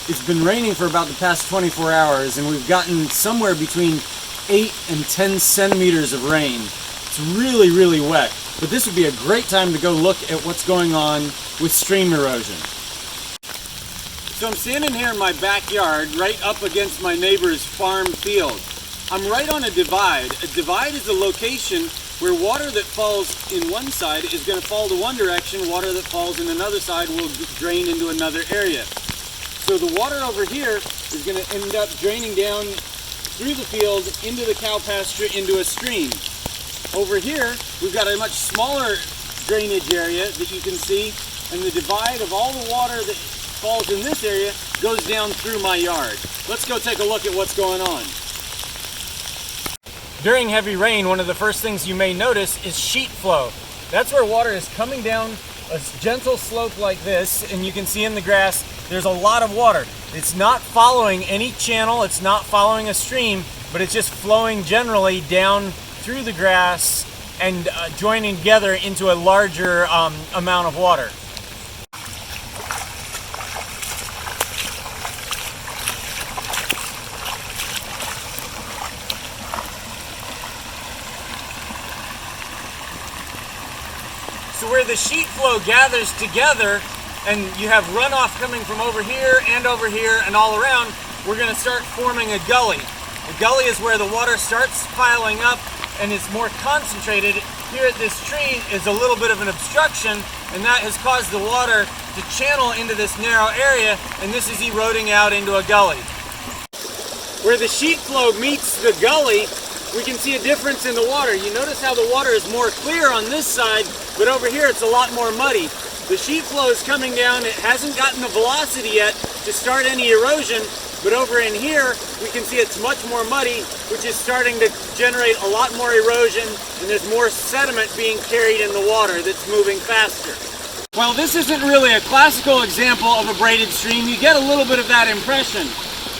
it's been raining for about the past 24 hours, and we've gotten somewhere between 8 and 10 centimeters of rain. It's really, really wet. But this would be a great time to go look at what's going on with stream erosion. So I'm standing here in my backyard, right up against my neighbor's farm field. I'm right on a divide. A divide is a location where water that falls in one side is going to fall to one direction, water that falls in another side will drain into another area. So the water over here is going to end up draining down through the field, into the cow pasture, into a stream. Over here, we've got a much smaller drainage area that you can see, and the divide of all the water that falls in this area goes down through my yard. Let's go take a look at what's going on. During heavy rain, one of the first things you may notice is sheet flow. That's where water is coming down a gentle slope like this, and you can see in the grass there's a lot of water. It's not following any channel, it's not following a stream, but it's just flowing generally down through the grass and joining together into a larger amount of water. So where the sheet flow gathers together and you have runoff coming from over here and all around, we're going to start forming a gully. A gully is where the water starts piling up and it's more concentrated. Here at this tree is a little bit of an obstruction, and that has caused the water to channel into this narrow area, and this is eroding out into a gully. Where the sheet flow meets the gully, we can see a difference in the water. You notice how the water is more clear on this side, but over here it's a lot more muddy. The sheet flow is coming down. It hasn't gotten the velocity yet to start any erosion, but over in here we can see it's much more muddy, which is starting to generate a lot more erosion, and there's more sediment being carried in the water that's moving faster. While this isn't really a classical example of a braided stream, you get a little bit of that impression.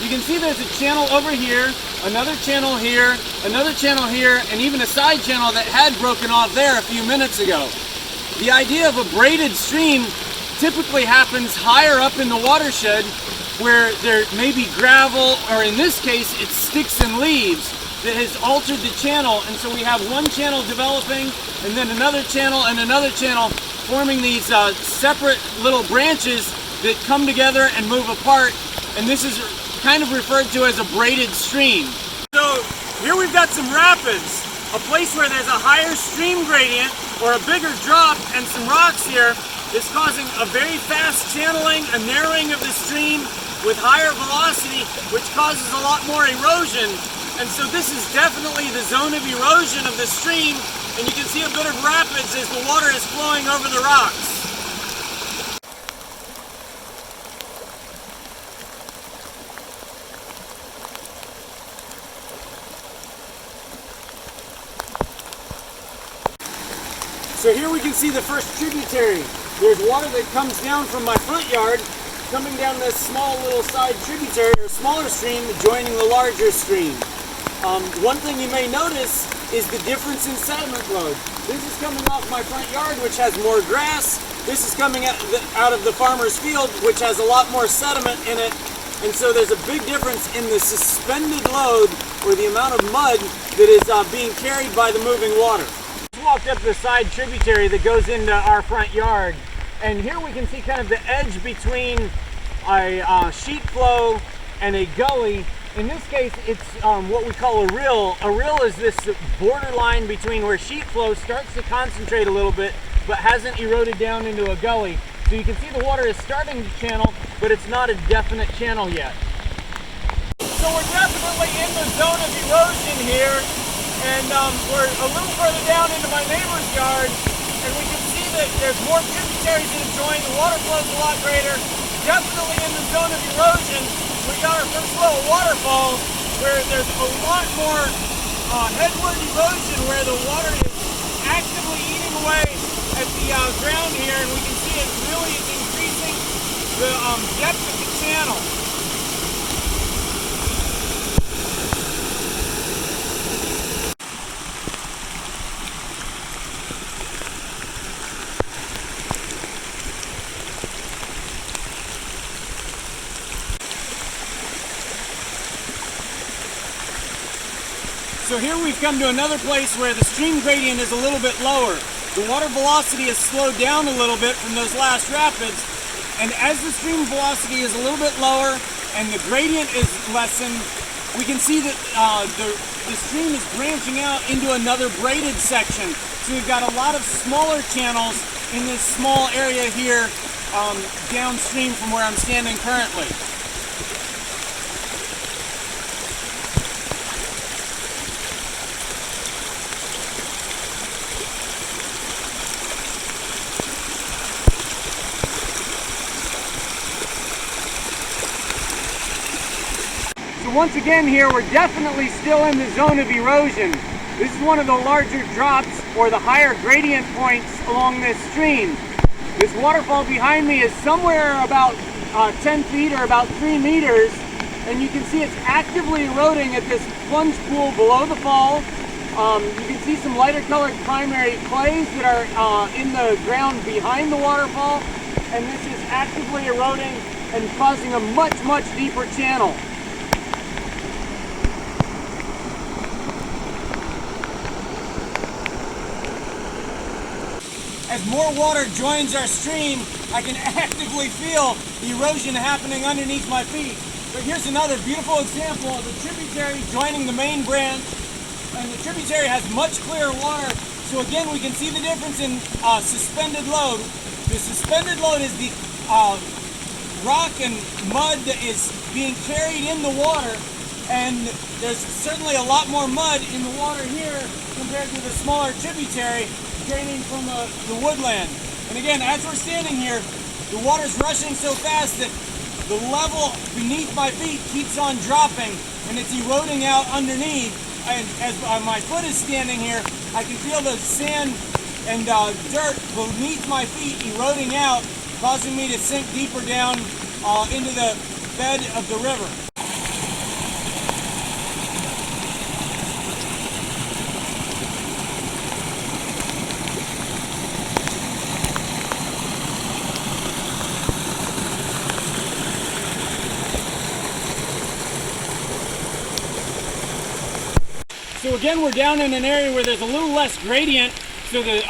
You can see there's a channel over here, another channel here, another channel here, and even a side channel that had broken off there a few minutes ago. The idea of a braided stream typically happens higher up in the watershed, where there may be gravel, or in this case it's sticks and leaves that has altered the channel, and so we have one channel developing and then another channel and another channel, forming these separate little branches that come together and move apart, and this is kind of referred to as a braided stream. So here we've got some rapids, a place where there's a higher stream gradient or a bigger drop, and some rocks here is causing a very fast channeling, a narrowing of the stream with higher velocity, which causes a lot more erosion. And so this is definitely the zone of erosion of the stream, and you can see a bit of rapids as the water is flowing over the rocks. So here we can see the first tributary. There's water that comes down from my front yard, coming down this small little side tributary, or smaller stream, joining the larger stream. One thing you may notice is the difference in sediment load. This is coming off my front yard, which has more grass. This is coming out of the farmer's field, which has a lot more sediment in it. And so there's a big difference in the suspended load, or the amount of mud that is being carried by the moving water. We walked up the side tributary that goes into our front yard, and here we can see kind of the edge between a sheet flow and a gully. In this case, it's what we call a rill. A rill is this borderline between where sheet flow starts to concentrate a little bit, but hasn't eroded down into a gully. So you can see the water is starting to channel, but it's not a definite channel yet. So we're definitely in the zone of erosion here, and we're a little further down into my neighbor's yard, and we can see that there's more tributaries that have joined. The water flow is a lot greater. Definitely in the zone of erosion. We got our first little waterfall where there's a lot more headward erosion, where the water is actively eating away at the ground here, and we can see it really is increasing the depth of the channel. So here we've come to another place where the stream gradient is a little bit lower. The water velocity has slowed down a little bit from those last rapids, and as the stream velocity is a little bit lower and the gradient is lessened, we can see that the stream is branching out into another braided section. So we've got a lot of smaller channels in this small area here downstream from where I'm standing currently. So once again here, we're definitely still in the zone of erosion. This is one of the larger drops or the higher gradient points along this stream. This waterfall behind me is somewhere about 10 feet or about 3 meters, and you can see it's actively eroding at this plunge pool below the fall. You can see some lighter colored primary clays that are in the ground behind the waterfall, and this is actively eroding and causing a much deeper channel. As more water joins our stream, I can actively feel the erosion happening underneath my feet. But here's another beautiful example of a tributary joining the main branch, and the tributary has much clearer water. So again, we can see the difference in suspended load. The suspended load is the rock and mud that is being carried in the water, and there's certainly a lot more mud in the water here compared to the smaller tributary draining from the woodland. And again, as we're standing here, the water's rushing so fast that the level beneath my feet keeps on dropping, and it's eroding out underneath. And as my foot is standing here, I can feel the sand and dirt beneath my feet eroding out, causing me to sink deeper down into the bed of the river. So again, we're down in an area where there's a little less gradient, so the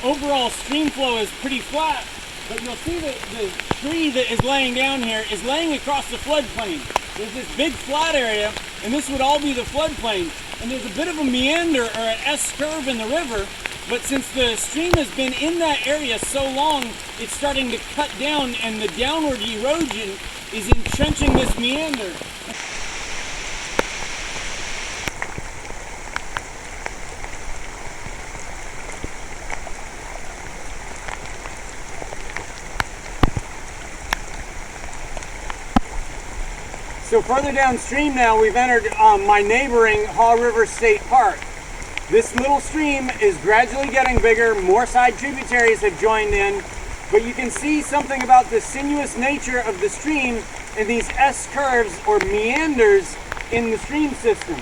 overall stream flow is pretty flat. But you'll see that the tree that is laying down here is laying across the floodplain. There's this big flat area, and this would all be the floodplain. And there's a bit of a meander or an S-curve in the river, but since the stream has been in that area so long, it's starting to cut down, and the downward erosion is entrenching this meander. So further downstream now, we've entered my neighboring Haw River State Park. This little stream is gradually getting bigger, more side tributaries have joined in, but you can see something about the sinuous nature of the stream and these S-curves or meanders in the stream system.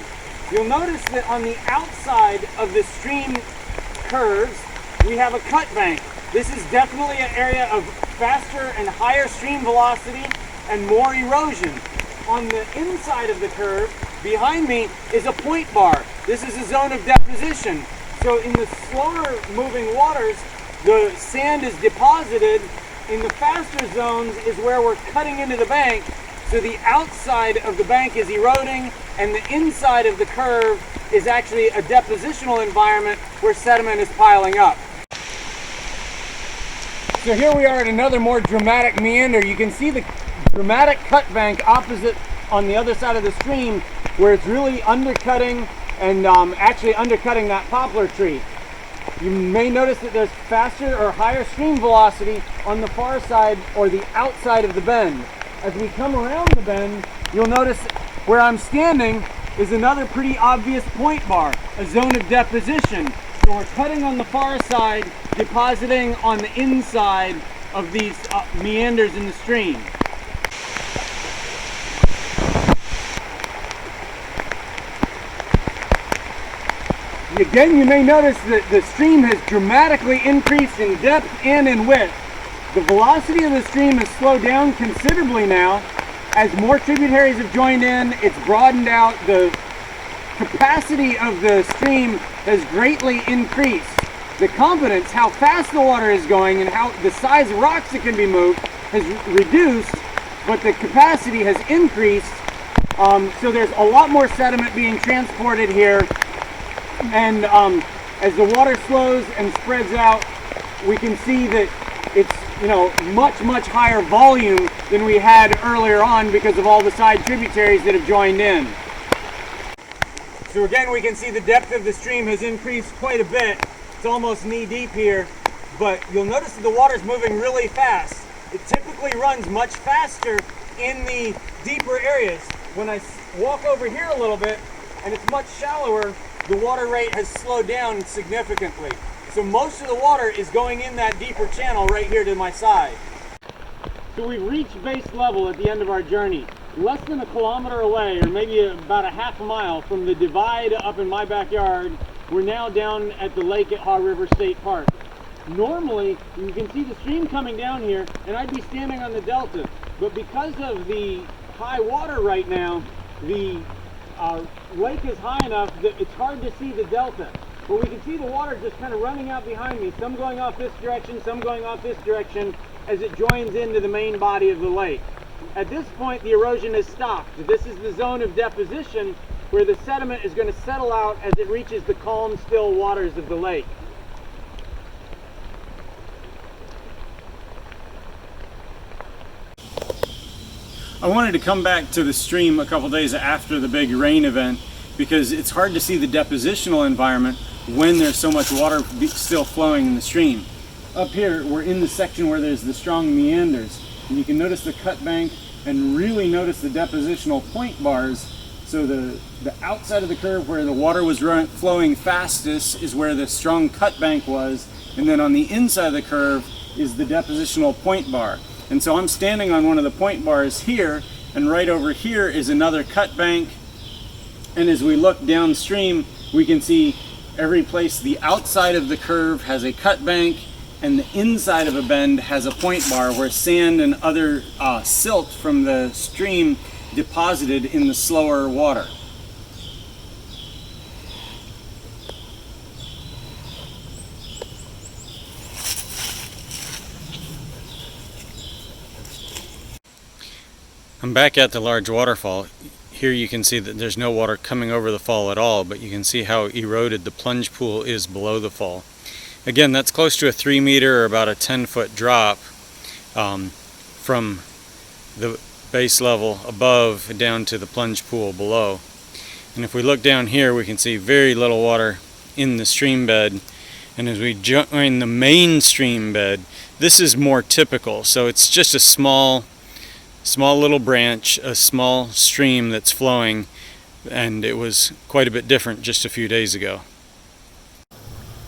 You'll notice that on the outside of the stream curves, we have a cut bank. This is definitely an area of faster and higher stream velocity and more erosion. On the inside of the curve, behind me, is a point bar. This is a zone of deposition. So in the slower moving waters, the sand is deposited. In the faster zones is where we're cutting into the bank. So the outside of the bank is eroding, and the inside of the curve is actually a depositional environment where sediment is piling up. So here we are at another more dramatic meander. You can see the dramatic cut bank opposite on the other side of the stream, where it's really undercutting and actually undercutting that poplar tree. You may notice that there's faster or higher stream velocity on the far side or the outside of the bend. As we come around the bend, you'll notice where I'm standing is another pretty obvious point bar, a zone of deposition. So we're cutting on the far side, depositing on the inside of these meanders in the stream. Again, you may notice that the stream has dramatically increased in depth and in width. The velocity of the stream has slowed down considerably now. As more tributaries have joined in, it's broadened out. The capacity of the stream has greatly increased. The confidence, how fast the water is going and how the size of rocks that can be moved has reduced, but the capacity has increased. So there's a lot more sediment being transported here, and as the water slows and spreads out, we can see that it's, you know, much higher volume than we had earlier on because of all the side tributaries that have joined in. So again, we can see the depth of the stream has increased quite a bit. It's almost knee deep here, but you'll notice that the water's moving really fast. It typically runs much faster in the deeper areas. When I walk over here a little bit and it's much shallower, the water rate has slowed down significantly. So most of the water is going in that deeper channel right here to my side. So we've reached base level at the end of our journey. Less than a kilometer away, or maybe about a half a mile from the divide up in my backyard, we're now down at the lake at Haw River State Park. Normally, you can see the stream coming down here, and I'd be standing on the delta. But because of the high water right now, the lake is high enough that it's hard to see the delta. But we can see the water just kind of running out behind me, some going off this direction, some going off this direction, as it joins into the main body of the lake. At this point, the erosion has stopped. This is the zone of deposition where the sediment is going to settle out as it reaches the calm, still waters of the lake. I wanted to come back to the stream a couple days after the big rain event because it's hard to see the depositional environment when there's so much water still flowing in the stream. Up here, we're in the section where there's the strong meanders, and you can notice the cut bank and really notice the depositional point bars. So the outside of the curve where the water was flowing fastest is where the strong cut bank was, and then on the inside of the curve is the depositional point bar. And so I'm standing on one of the point bars here, and right over here is another cut bank. And as we look downstream, we can see every place the outside of the curve has a cut bank and the inside of a bend has a point bar where sand and other silt from the stream deposited in the slower water. I'm back at the large waterfall. Here you can see that there's no water coming over the fall at all, but you can see how eroded the plunge pool is below the fall. Again, that's close to a 3 meter or about a 10-foot drop from the base level above down to the plunge pool below. And if we look down here, we can see very little water in the stream bed. And as we join the main stream bed, this is more typical. So it's just a small little branch, a small stream that's flowing, and it was quite a bit different just a few days ago.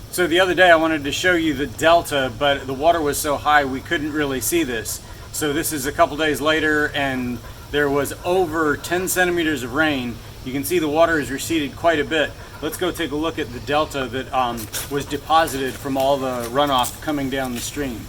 So the other day I wanted to show you the delta, but the water was so high we couldn't really see this. So this is a couple days later, and there was over 10 centimeters of rain. You can see the water has receded quite a bit. Let's go take a look at the delta that was deposited from all the runoff coming down the stream.